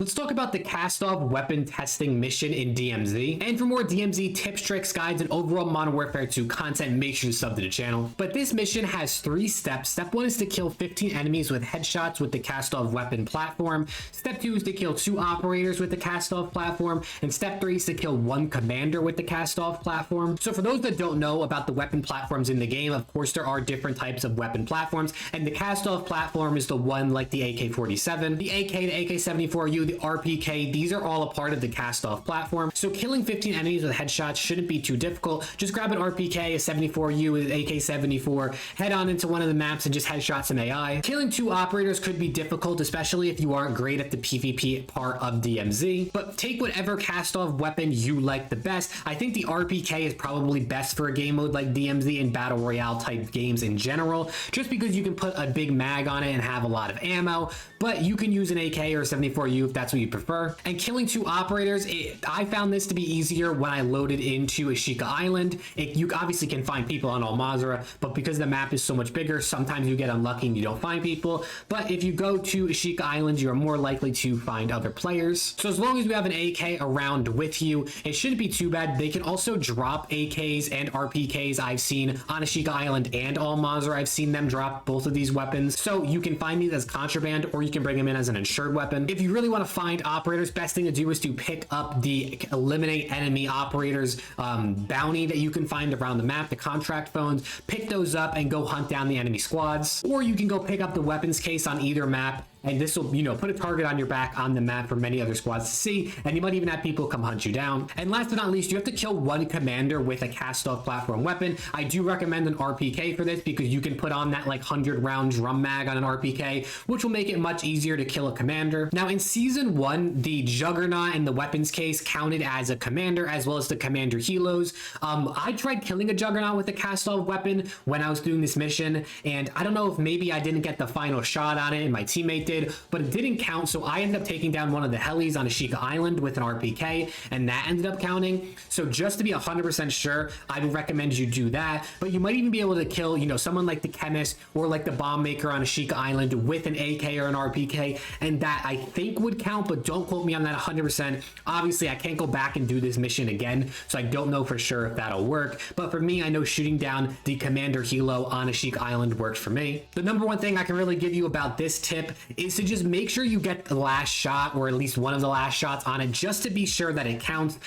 Let's talk about the Kastov Weapon Testing mission in DMZ. And for more DMZ tips, tricks, guides, and overall Modern Warfare 2 content, make sure to sub to the channel. But this mission has 3 steps. Step 1 is to kill 15 enemies with headshots with the Kastov weapon platform. Step 2 is to kill 2 operators with the Kastov platform. And step 3 is to kill 1 commander with the Kastov platform. So for those that don't know about the weapon platforms in the game, of course there are different types of weapon platforms. And the Kastov platform is the one like the AK-47, the AK, the AK-74U, the RPK, these are all a part of the Kastov platform. So killing 15 enemies with headshots shouldn't be too difficult. Just grab an RPK, a 74U, an AK-74, head on into one of the maps and just headshot some AI. Killing 2 operators could be difficult, especially if you aren't great at the PvP part of DMZ, but take whatever Kastov weapon you like the best. I think the RPK is probably best for a game mode like DMZ and Battle Royale type games in general, just because you can put a big mag on it and have a lot of ammo, but you can use an AK or a 74U if that's what you prefer. And killing 2 operators, I found this to be easier when I loaded into ASHIKA Island. You obviously can find people on Al Mazrah, but because the map is so much bigger, sometimes you get unlucky and you don't find people. But if you go to ASHIKA Island, you're more likely to find other players. So as long as you have an AK around with you, it shouldn't be too bad. They can also drop AKs and RPKs. I've seen on ASHIKA Island and Al Mazrah, I've seen them drop both of these weapons. So you can find these as contraband, or you can bring them in as an insured weapon. If you really want to find operators, best thing to do is to pick up the eliminate enemy operators bounty that you can find around the map, the contract phones. Pick those up and go hunt down the enemy squads, or you can go pick up the weapons case on either map, and this will, put a target on your back on the map for many other squads to see, and you might even have people come hunt you down. And last but not least, you have to kill 1 commander with a Kastov platform weapon. I do recommend an RPK for this because you can put on that like 100 round drum mag on an RPK, which will make it much easier to kill a commander. Now in season 1, the Juggernaut and the weapons case counted as a commander, as well as the commander helos. I tried killing a Juggernaut with a Kastov weapon when I was doing this mission, and I don't know if maybe I didn't get the final shot on it and my teammate did, but it didn't count. So I ended up taking down one of the helis on ASHIKA Island with an RPK, and that ended up counting. So just to be 100% sure, I would recommend you do that. But you might even be able to kill, someone like the chemist or like the bomb maker on ASHIKA Island with an AK or an RPK, and that I think would count, but don't quote me on that 100%. Obviously, I can't go back and do this mission again, so I don't know for sure if that'll work. But for me, I know shooting down the commander helo on ASHIKA Island worked for me. The number one thing I can really give you about this tip is to just make sure you get the last shot, or at least one of the last shots on it, just to be sure that it counts.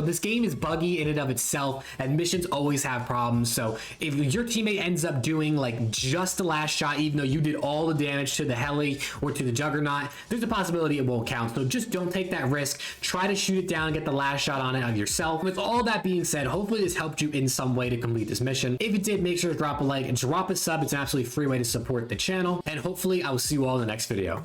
This game is buggy in and of itself, and missions always have problems. So if your teammate ends up doing like just the last shot, even though you did all the damage to the heli or to the Juggernaut, there's a possibility it won't count. So just don't take that risk. Try to shoot it down, get the last shot on it of yourself. With all that being said, hopefully this helped you in some way to complete this mission. If it did, make sure to drop a like and drop a sub. It's an absolutely free way to support the channel, and hopefully I will see you all in the next video.